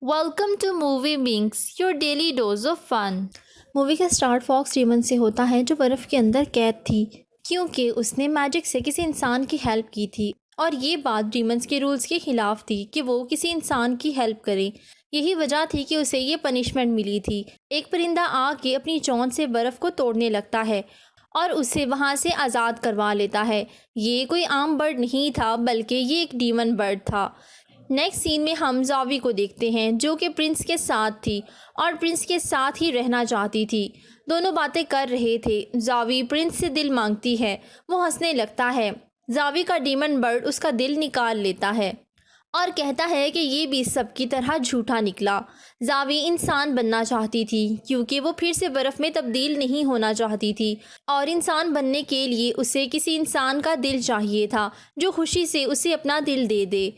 Welcome to movie bings your daily dose of fun. Movie का start fox demon से होता है जो बर्फ़ के अंदर कैद थी क्योंकि उसने मैजिक से किसी इंसान की हेल्प की थी और ये बात डीमंस के रूल्स के खिलाफ थी कि वो किसी इंसान की हेल्प करे। यही वजह थी कि उसे ये पनिशमेंट मिली थी। एक परिंदा आके अपनी चोंच से बर्फ़ को तोड़ने लगता है और उसे वहाँ से आज़ाद करवा लेता है। ये कोई आम बर्ड नहीं था बल्कि ये एक डीमन बर्ड था। नेक्स्ट सीन में हम जावी को देखते हैं जो कि प्रिंस के साथ थी और प्रिंस के साथ ही रहना चाहती थी। दोनों बातें कर रहे थे। जावी प्रिंस से दिल मांगती है, वो हंसने लगता है। जावी का डीमन बर्ड उसका दिल निकाल लेता है और कहता है कि ये भी सबकी तरह झूठा निकला। जावी इंसान बनना चाहती थी क्योंकि वो फिर से बर्फ़ में तब्दील नहीं होना चाहती थी और इंसान बनने के लिए उसे किसी इंसान का दिल चाहिए था जो खुशी से उसे अपना दिल दे दे।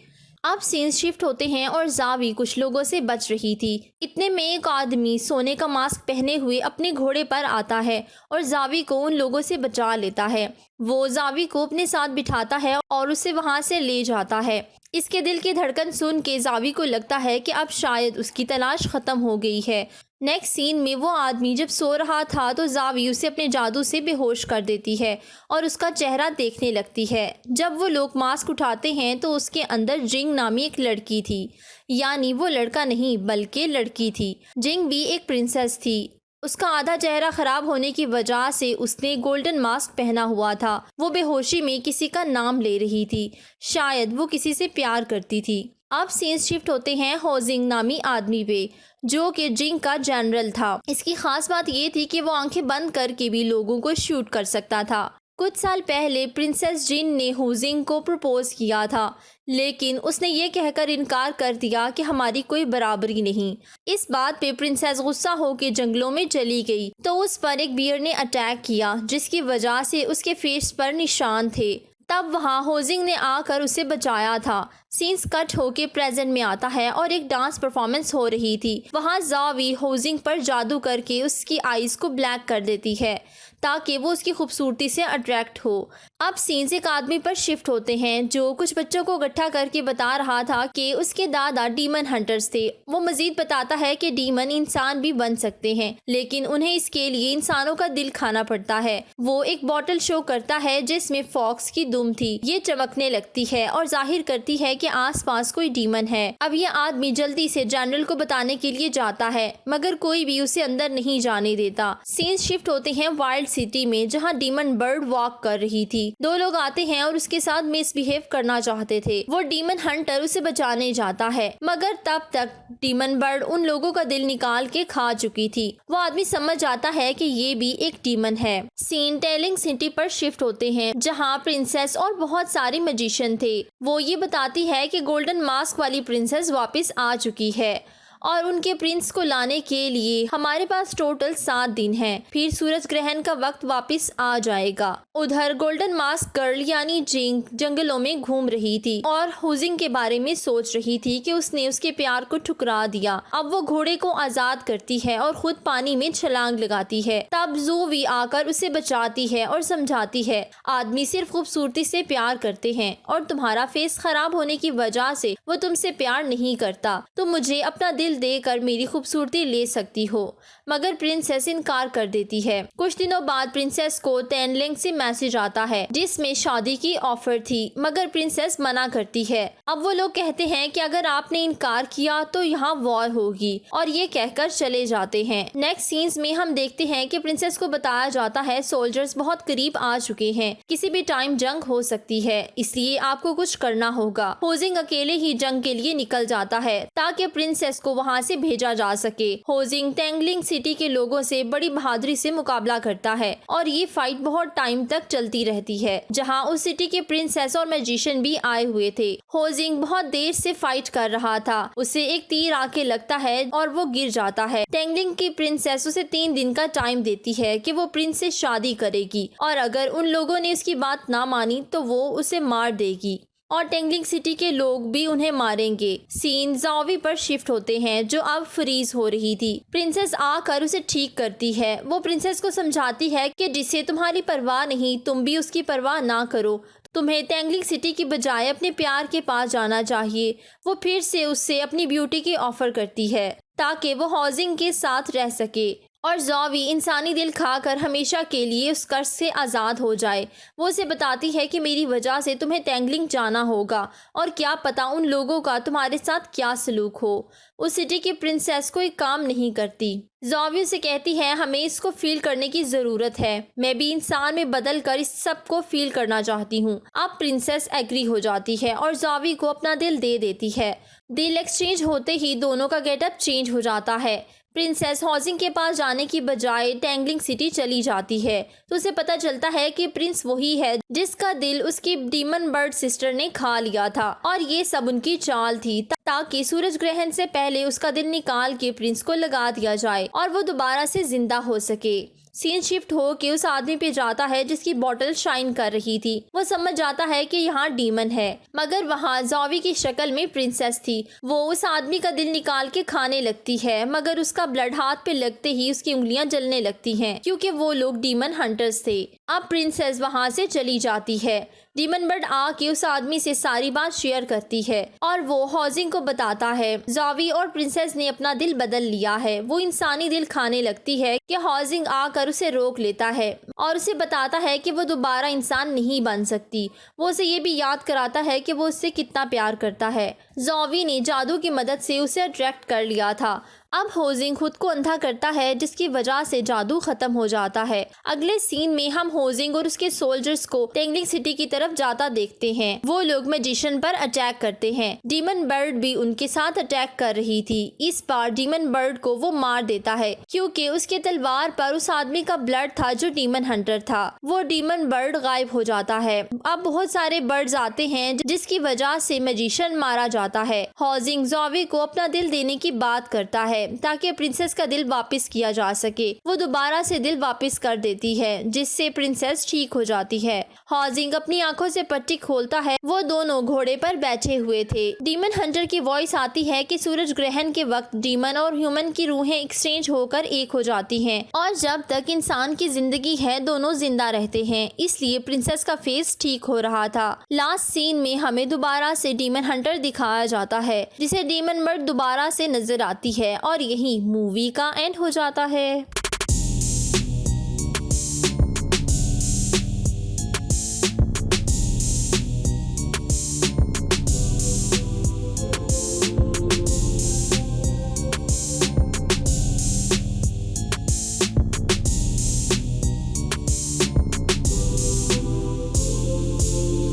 अब सीन्स शिफ्ट होते हैं और जावी कुछ लोगों से बच रही थी। इतने में एक आदमी सोने का मास्क पहने हुए अपने घोड़े पर आता है और जावी को उन लोगों से बचा लेता है। वो जावी को अपने साथ बिठाता है और उसे वहां से ले जाता है। इसके दिल की धड़कन सुन के जावी को लगता है कि अब शायद उसकी तलाश खत्म हो गई है। नेक्स्ट सीन में वो आदमी जब सो रहा था तो जावी उसे अपने जादू से बेहोश कर देती है और उसका चेहरा देखने लगती है। जब वो लोग मास्क उठाते हैं तो उसके अंदर जिंग नामी एक लड़की थी, यानी वो लड़का नहीं बल्कि लड़की थी। जिंग भी एक प्रिंसेस थी। उसका आधा चेहरा खराब होने की वजह से उसने गोल्डन मास्क पहना हुआ था। वो बेहोशी में किसी का नाम ले रही थी, शायद वो किसी से प्यार करती थी। अब सीन्स शिफ्ट होते हैं होजिंग नामी आदमी पे जो कि जिंग का जनरल था। इसकी खास बात ये थी कि वो आंखें बंद करके भी लोगों को शूट कर सकता था। कुछ साल पहले प्रिंसेस जिन ने होजिंग को प्रपोज किया था लेकिन उसने ये कहकर इनकार कर दिया कि हमारी कोई बराबरी नहीं। इस बात पे प्रिंसेस गुस्सा होकर जंगलों में चली गई तो उस पर एक बियर ने अटैक किया जिसकी वजह से उसके फेस पर निशान थे। तब वहाँ होजिंग ने आकर उसे बचाया था। सीन्स कट होके प्रेजेंट में आता है और एक डांस परफॉर्मेंस हो रही थी। वहाँ जावी होजिंग पर जादू करके उसकी आईज को ब्लैक कर देती है ताकि वो उसकी खूबसूरती से अट्रैक्ट हो। अब सीन्स एक आदमी पर शिफ्ट होते हैं जो कुछ बच्चों को इकट्ठा करके बता रहा था कि उसके दादा डीमन हंटर्स थे। वो मजीद बताता है कि डीमन इंसान भी बन सकते हैं लेकिन उन्हें इसके लिए इंसानों का दिल खाना पड़ता है। वो एक बॉटल शो करता है जिसमें फॉक्स की दुम थी। ये चमकने लगती है और जाहिर करती है कि आसपास कोई डीमन है। अब ये आदमी जल्दी से जनरल को बताने के लिए जाता है मगर कोई भी उसे अंदर नहीं जाने देता। सीन्स शिफ्ट होते हैं वाइल्ड सिटी में जहाँ डीमन बर्ड वॉक कर रही थी। दो लोग आते हैं और उसके साथ मिसबिहेव करना चाहते थे। वो डीमन हंटर उसे बचाने जाता है मगर तब तक डीमन बर्ड उन लोगों का दिल निकाल के खा चुकी थी। वो आदमी समझ जाता है कि ये भी एक डीमन है। सीन टेलिंग सिटी पर शिफ्ट होते हैं जहाँ प्रिंसेस और बहुत सारे मैजिशियन थे। वो ये बताती है कि गोल्डन मास्क वाली प्रिंसेस वापस आ चुकी है और उनके प्रिंस को लाने के लिए हमारे पास टोटल 7 दिन हैं। फिर सूरज ग्रहण का वक्त वापस आ जाएगा। उधर गोल्डन मास्क गर्ल यानी जिंग जंगलों में घूम रही थी और होजिंग के बारे में सोच रही थी कि उसने उसके प्यार को ठुकरा दिया। अब वो घोड़े को आजाद करती है और खुद पानी में छलांग लगाती है। तब ज़ोवी आकर उसे बचाती है और समझाती है आदमी सिर्फ खूबसूरती से प्यार करते हैं और तुम्हारा फेस खराब होने की वजह से वो तुमसे प्यार नहीं करता। तुम मुझे अपना दिल देकर मेरी खूबसूरती ले सकती हो। मगर प्रिंसेस इनकार कर देती है। कुछ दिनों बाद प्रिंसेस को टेनलिंग से मैसेज आता है जिसमें शादी की ऑफर थी मगर प्रिंसेस मना करती है। अब वो लोग कहते हैं कि अगर आपने इनकार किया तो यहाँ वॉर होगी और ये कहकर चले जाते हैं। नेक्स्ट सीन्स में हम देखते हैं कि प्रिंसेस को बताया जाता है सोल्जर्स बहुत करीब आ चुके हैं, किसी भी टाइम जंग हो सकती है, इसलिए आपको कुछ करना होगा। होजिंग अकेले ही जंग के लिए निकल जाता है ताकि प्रिंसेस को वहाँ से भेजा जा सके। होजिंग टेंगलिंग सिटी के लोगों से बड़ी बहादुरी से मुकाबला करता है और ये फाइट बहुत टाइम तक चलती रहती है जहाँ उस सिटी के प्रिंसेस और मैजिशियन भी आए हुए थे। होजिंग बहुत देर से फाइट कर रहा था। उसे एक तीर आके लगता है और वो गिर जाता है। टेंगलिंग की प्रिंसेस उसे 3 दिन का टाइम देती है कि वो प्रिंस से शादी करेगी और अगर उन लोगों ने उसकी बात ना मानी तो वो उसे मार देगी और टेंगलिंग सिटी के लोग भी उन्हें मारेंगे। सीन जावी पर शिफ्ट होते हैं जो अब फ्रीज हो रही थी। प्रिंसेस आकर उसे ठीक करती है। वो प्रिंसेस को समझाती है कि जिसे तुम्हारी परवाह नहीं तुम भी उसकी परवाह ना करो। तुम्हें टेंगलिंग सिटी की बजाय अपने प्यार के पास जाना चाहिए। वो फिर से उससे अपनी ब्यूटी की ऑफर करती है ताकि वो हॉजिंग के साथ रह सके और ज़ॉवी इंसानी दिल खाकर हमेशा के लिए उस कर्ज से आज़ाद हो जाए। वो उसे बताती है कि मेरी वजह से तुम्हें टेंगलिंग जाना होगा और क्या पता उन लोगों का तुम्हारे साथ क्या सलूक हो। उस सिटी की प्रिंसेस कोई काम नहीं करती। ज़ॉवी उसे कहती है हमें इसको फील करने की ज़रूरत है। मैं भी इंसान में बदल कर इस सब को फील करना चाहती हूँ। अब प्रिंसेस एग्री हो जाती है और ज़ॉवी को अपना दिल दे देती है। दिल एक्सचेंज होते ही दोनों का गेटअप चेंज हो जाता है। प्रिंसेस हॉजिंग के पास जाने की बजाय टेंगलिंग सिटी चली जाती है तो उसे पता चलता है कि प्रिंस वही है जिसका दिल उसकी डीमन बर्ड सिस्टर ने खा लिया था और ये सब उनकी चाल थी ताकि सूरज ग्रहण से पहले उसका दिल निकाल के प्रिंस को लगा दिया जाए और वो दोबारा से जिंदा हो सके। सीन शिफ्ट हो के उस आदमी पे जाता है जिसकी बोतल शाइन कर रही थी। वो समझ जाता है कि यहाँ डीमन है मगर वहाँ ज़ॉवी की शक्ल में प्रिंसेस थी। वो उस आदमी का दिल निकाल के खाने लगती है मगर उसका ब्लड हाथ पे लगते ही उसकी उंगलियां जलने लगती हैं क्योंकि वो लोग डीमन हंटर्स थे। अब प्रिंसेस वहाँ से चली जाती है। डीमन बर्ड आके उस आदमी से सारी बात शेयर करती है और वो हॉजिंग को बताता है ज़ॉवी और प्रिंसेस ने अपना दिल बदल लिया है। वो इंसानी दिल खाने लगती है कि हॉजिंग आकर उसे रोक लेता है और उसे बताता है कि वो दोबारा इंसान नहीं बन सकती। वो उसे ये भी याद कराता है कि वो उससे कितना प्यार करता है। ज़ॉवी ने जादू की मदद से उसे अट्रैक्ट कर लिया था। अब होजिंग खुद को अंधा करता है जिसकी वजह से जादू खत्म हो जाता है। अगले सीन में हम होजिंग और उसके सोल्जर्स को टेंगलिंग सिटी की तरफ जाता देखते हैं। वो लोग मैजिशियन पर अटैक करते हैं। डीमन बर्ड भी उनके साथ अटैक कर रही थी। इस बार डीमन बर्ड को वो मार देता है क्योंकि उसके तलवार पर उस आदमी का ब्लड था जो डीमन हंटर था। वो डीमन बर्ड गायब हो जाता है। अब बहुत सारे बर्ड्स आते हैं जिसकी वजह से मैजिशियन मारा जाता है। होजिंग ज़ॉवी को अपना दिल देने की बात करता है ताकि प्रिंसेस का दिल वापस किया जा सके। वो दोबारा से दिल वापस कर देती है जिससे प्रिंसेस ठीक हो जाती है। हॉजिंग अपनी आंखों से पट्टी खोलता है। वो दोनों घोड़े पर बैठे हुए थे। डीमन हंटर की वॉइस आती है कि सूरज ग्रहण के वक्त डीमन और ह्यूमन की रूहें एक्सचेंज होकर एक हो जाती हैं और जब तक इंसान की जिंदगी है दोनों जिंदा रहते हैं। इसलिए प्रिंसेस का फेस ठीक हो रहा था। लास्ट सीन में हमें दोबारा से डीमन हंटर दिखाया जाता है जिसे डीमन बर्ड दोबारा से नजर आती है और यही मूवी का एंड हो जाता है।